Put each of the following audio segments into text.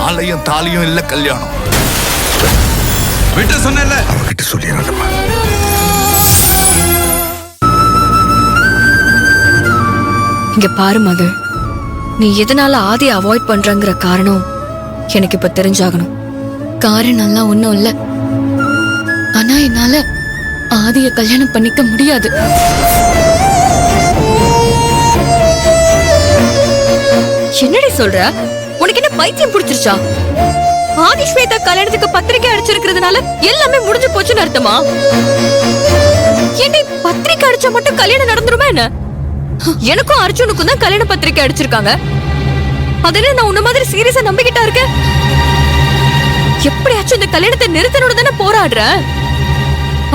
மாலையும் தாலியும் இல்ல கல்யாணம். விட்டு சொன்னல அவகிட்ட சொல்லிடுறேன். இங்க பாரு மகள், நீ எதனால ஆதியை அவாய்ட் பண்றங்கிற காரணம் எனக்கு இப்ப தெரிஞ்சாகணும். காரணம்லாம் ஒண்ணும் இல்ல, ஆனா என்னால ஆதிய கல்யாணம் பண்ணிக்க முடியாது. என்னடி சொல்ற? உனக்கு என்ன பைத்தியம் பிடிச்சிருச்சா? ஆதி ஸ்வேதா கல்யாணத்துக்கு பத்திரிக்கை அடிச்சிருக்கிறதுனால எல்லாமே முடிஞ்சு போச்சுன்னு அர்த்தமா? ஏன்டி பத்திரிக்கை அடிச்சா மட்டும் கல்யாணம் நடந்துருமா என்ன? எனக்கும் அர்ஜுனுக்கும் தான் கல்யாண பத்திரிக்கை அடிச்சிருக்காங்க. அதனால நான் உன்ன மாதிரி சீரியஸா நம்பிக்கிட்டா இருக்கேன். எப்படியாச்சும் இந்த கல்யாணத்தை நிறுத்தணும்னு தானே போராடுற.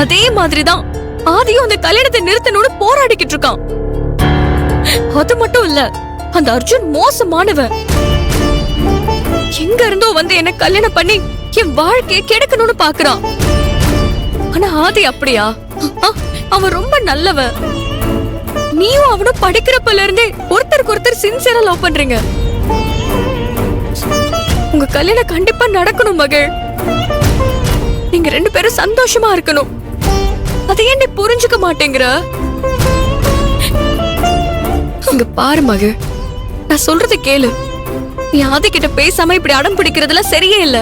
அதே மாதிரிதான் ஆதியும் அந்த கல்யாணத்தை நிறுத்தணும்னு போராடிக்கிட்டு இருக்கான். அது மட்டும் இல்ல, அந்த அர்ஜுன் மோசமானவன். எங்க இருந்தோ வந்து என்ன கல்யாணம் பண்ணி என் வாழ்க்கையை கெடுக்கணும்னு பாக்குறான். ஆனா ஆதி அப்படியா? அவன் ரொம்ப நல்லவன். நீயும் அவனும் படிக்கிறப்பல இருந்தே ஒருத்தருக்கு ஒருத்தர் சின்சியரா லவ் பண்றீங்க. உங்க கல்யாணம் கண்டிப்பா நடக்கணும் மகள். நீங்க 2 பேரும் சந்தோஷமா இருக்கணும். அதை ஏன் நீ புரிஞ்சுக்க மாட்டேங்கிற? இங்க பாரு மகள், நான் சொல்றதை கேளு. நீ ஆதி கிட்ட பேசாம இப்படி அடம் பிடிக்கிறதுல சரியே இல்ல.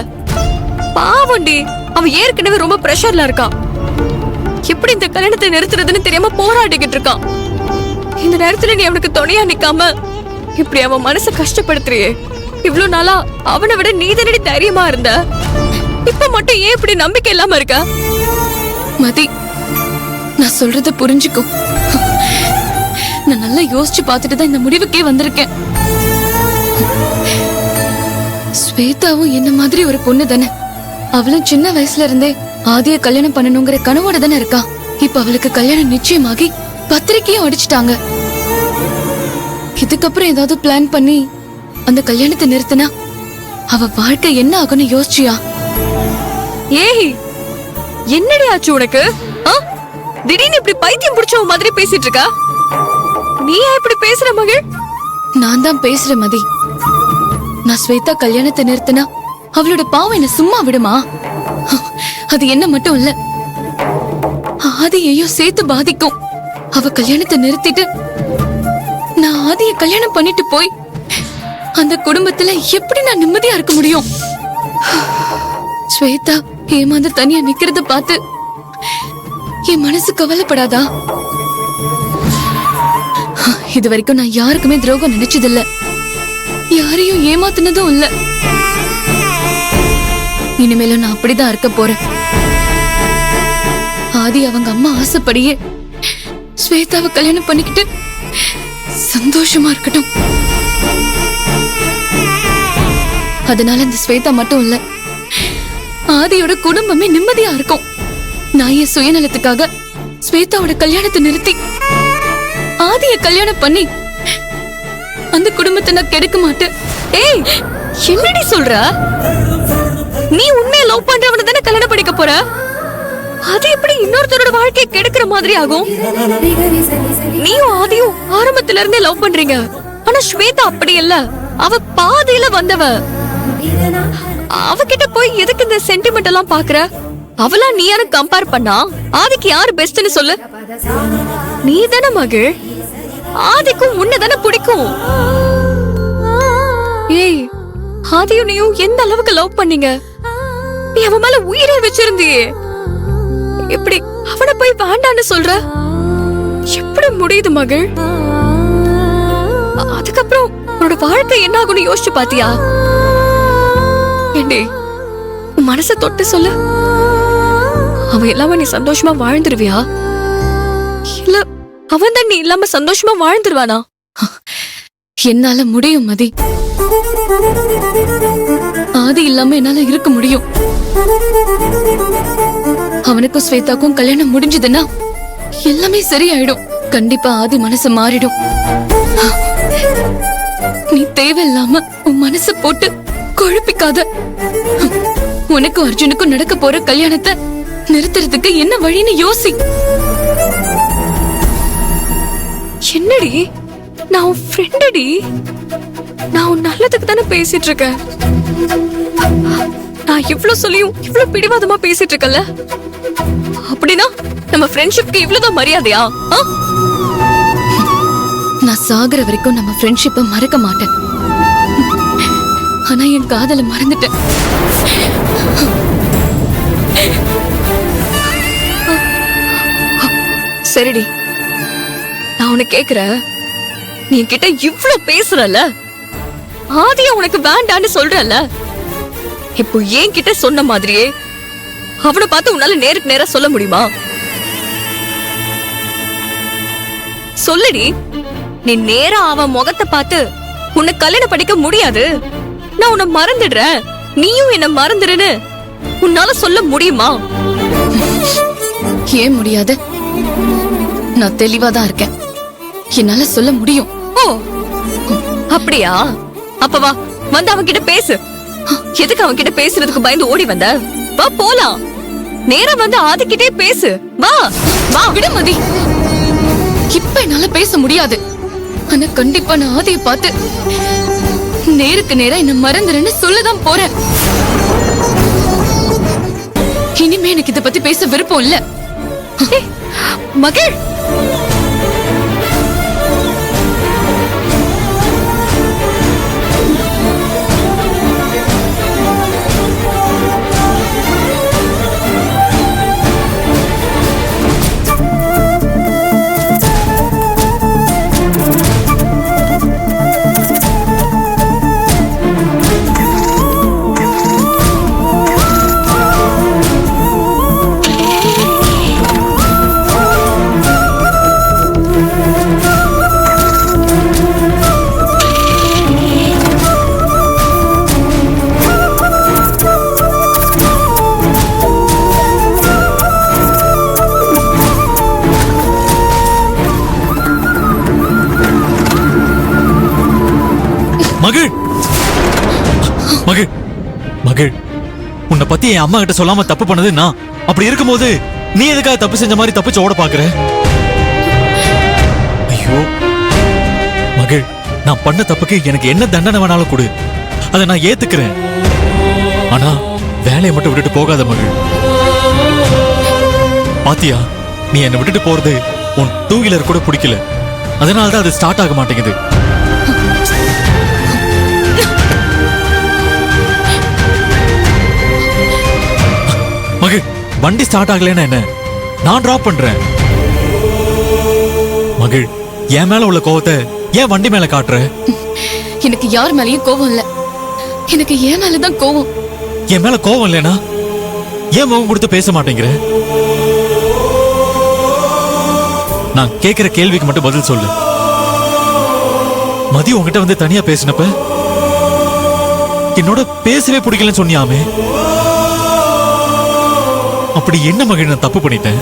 பாவண்டி, அவன் ஏற்கனவே ரொம்ப பிரஷர்ல இருக்கான். எப்படி இந்த கல்யாணத்தை நிறுத்துறதுன்னு தெரியாம போராடிக்கிட்டு இருக்கான். இந்த நேரத்துல நீ அவனுக்கு துணையா நிக்காம இப்படி அவன் மனசை கஷ்டப்படுத்துறியே. இவ்வளவு நாளா அவனை விட நீ தானடி தைரியமா இருந்த. இப்ப மட்டும் ஏன் இப்படி நம்பிக்கை இல்லாம இருக்க? மதி, நான் சொல்றத புரிஞ்சுக்கோ. நான் நல்லா யோசிச்சு பார்த்துட்டு தான் இந்த முடிவுக்கே வந்திருக்கேன். ஸ்வேதாவும் என்ன மாதிரி ஒரு பொண்ணு தானே. அவளும் சின்ன வயசுல இருந்தே ஆதிய கல்யாணம் பண்ணணுங்கிற கனவோட தானே இருக்கா. இப்ப அவளுக்கு கல்யாணம் நிச்சயமாகி பத்திரிக்கையும் அடிச்சுட்டாங்க. இதுக்கப்புறம் ஏதாவது பிளான் பண்ணி அந்த கல்யாணத்தை நிறுத்தினா அவ வாழ்க்கை என்ன ஆகும்னு யோசிச்சியா? ஏய், என்னடி ஆச்சு உனக்கு? திடீர்னு இப்படி பைத்தியம் பிடிச்ச மாதிரி பேசிட்டு இருக்கா? நீ இப்படி பேசுற மகள்? நான் தான் பேசுற மதி. நான் ஸ்வேதா கல்யாணத்தை நிறுத்தினா அவளோட பாவம் என்ன சும்மா விடுமா? அது என்ன மட்டும் இல்ல, ஆதியையும் சேர்த்து பாதிக்கும். அவ கல்யாணத்தை நிறுத்திட்டு நான் ஆதிய கல்யாணம் பண்ணிட்டு போய் அந்த குடும்பத்துல எப்படி நான் நிம்மதியா இருக்க முடியும்? ஸ்வேதா ஏமாந்து தனியா நிக்கிறத பார்த்து என் மனசு கவலைப்படாதா? இது வரைக்கும் நான் யாருக்குமே துரோகம் நினைச்சதில்ல, யாரையும் ஏமாத்தினதும் இல்ல. இனிமேலும் நான் அப்படிதான் இருக்க போறேன். ஆதி அவங்க அம்மா ஆசைப்படியே ஸ்வேதாவை கல்யாணம் பண்ணிக்கிட்டு சந்தோஷமா இருக்கட்டும். அதனால இந்த ஸ்வேதா மட்டும் இல்ல, ஆதியோட குடும்பமே நிம்மதியா இருக்கும். நான் என் சுயநலத்துக்காக ஸ்வேதாவோட கல்யாணத்தை நிறுத்தி ஆதிய கல்யாணம் பண்ணி அந்த குடும்பத்தை நான் கெடுக்க மாட்டேன். ஏய், என்னடி சொல்ற? நீ உண்மையை லவ் பண்றவன தானே கல்யாணம் பண்ணிக்க போற. அது எப்படி இன்னொருத்தரோட வாழ்க்கையை கெடுக்கிற மாதிரி ஆகும்? நீயும் ஆதியும் ஆரம்பத்துல இருந்தே லவ் பண்றீங்க. ஆனா ஸ்வேதா அப்படி இல்ல, அவ பாதியில வந்தவ. அவகிட்ட போய் எதுக்கு இந்த சென்டிமெண்ட் எல்லாம் பாக்குற? அவளா நீ யாரும் கம்பேர் பண்ணா ஆதிக்கு யாரு பெஸ்ட்னு சொல்லு. நீ தானே மகள். ஆதிக்கும் உன்னதானே பிடிக்கும். ஏய், ஆதியும் நீயும் எந்த அளவுக்கு லவ் பண்ணீங்க? நீ அவன் மேல உயிரே வச்சிருந்தியே. எப்படி அவனை போய் வேண்டான்னு சொல்ற? எப்படி முடியுது மகள்? அதுக்கப்புறம் உன்னோட வாழ்க்கை என்ன ஆகும்னு யோசிச்சு பாத்தியா? ஏண்டி, உன் மனசை தொட்டு சொல்லு. அவன் இல்லாம நீ சந்தோஷமா வாழ்ந்துருவியா? இல்ல அவன் தான் நீ இல்லாம சந்தோஷமா வாழ்ந்துருவானா? என்னால முடியும் மதி. ஆதி இல்லாம என்னால இருக்க முடியும். அவனுக்கும் ஸ்வேதாக்கும் கல்யாணம் முடிஞ்சதுன்னா எல்லாமே சரியாயிடும். கண்டிப்பா ஆதி மனசு மாறிடும். நீ தேவையில்லாம உன் மனசு போட்டு குழப்பிக்காத. உனக்கும் அர்ஜுனுக்கும் நடக்க போற கல்யாணத்தை நிறுத்துறதுக்கு என்ன வழின்னு யோசி. என்னடி, நான் உன் ஃப்ரெண்டடி. நான் உன் நல்லதுக்கு தானே பேசிட்டு இருக்கேன். நான் இவ்ளோ சொல்லியும் இவ்ளோ பிடிவாதமா பேசிட்டு இருக்கல. அப்படின்னா நம்ம ஃப்ரெண்ட்ஷிப்க்கு இவ்ளோதான் மரியாதையா? ஆ? நான் சாகுற வரைக்கும் நம்ம ஃப்ரெண்ட்ஷிப்பை மறக்க மாட்டேன். ஆனா என் காதலை மறந்துட்டேன். சரிடி, நான் உன்னை கேக்குறேன். நீ என்கிட்ட இவ்ளோ பேசுறல, ஆதியா உனக்கு வேண்டான்னு சொல்றல, இப்போ என்கிட்ட சொன்ன மாதிரியே அவனை பார்த்து உன்னால நேருக்கு நேரா சொல்ல முடியுமா? சொல்லுடி. நீ நேரா அவன் முகத்தை பார்த்து உன்னை கல்யாணம் படிக்க முடியாது, நான் உன்னை மறந்துடுறேன், நீயும் என்ன மறந்துடுன்னு உன்னால சொல்ல முடியுமா? ஏன் முடியாது? நான் தெளிவாதான் இருக்கேன். என்னால சொல்ல முடியும். ஓ அப்படியா? அப்ப வா, வந்து அவன் கிட்ட பேசு. எதுக்கு அவன் கிட்ட பேசுறதுக்கு பயந்து ஓடி வந்த? வா போலாம். நேரா வந்து ஆதிக்கிட்டே பேசு. வா வா. விடுமதி, இப்ப என்னால பேச முடியாது. ஆனா கண்டிப்பா நான் ஆதியை பார்த்து நேருக்கு நேரா என்ன மறந்துருன்னு சொல்லதான் போறேன். இனிமே எனக்கு இத பத்தி பேச விருப்பம் இல்ல. மகள், மகிழ் மகிழ் மகிழ், உன்னை பத்தி என் அம்மா கிட்ட சொல்லாம தப்பு பண்ணது நான். அப்படி இருக்கும்போது நீ எதுக்காக தப்பு செஞ்ச மாதிரி தப்பிச்சு ஓட பாக்குற? ஐயோ மகிழ், நான் பண்ண தப்புக்கு எனக்கு என்ன தண்டனை வேணாலும் கொடு, அதை நான் ஏத்துக்கிறேன். ஆனா வேலையை மட்டும் விட்டுட்டு போகாத மகிழ். பாத்தியா, நீ என்னை விட்டுட்டு போறது உன் டூ வீலர் கூட பிடிக்கல, அதனாலதான் அது ஸ்டார்ட் ஆக மாட்டேங்குது. மகிழ், வண்டி ஸ்டார்ட் ஆகலைன்னா என்ன, நான் டிராப் பண்றேன். மகிழ், என் மேல உள்ள கோவத்தை ஏன் வண்டி மேல காட்டுற? எனக்கு யார் மேலயும் கோவம் இல்ல, எனக்கு என் மேலதான் கோவம். என் மேல கோவம் இல்லைனா ஏன் முகம் கொடுத்து பேச மாட்டேங்கிற? நான் கேக்குற கேள்விக்கு மட்டும் பதில் சொல்லு. மதியம் உங்ககிட்ட வந்து தனியா பேசினப்ப என்னோட பேசவே பிடிக்கலன்னு சொன்னியாமே, அப்படி என்ன மகிழ் நான் தப்பு பண்ணிட்டேன்?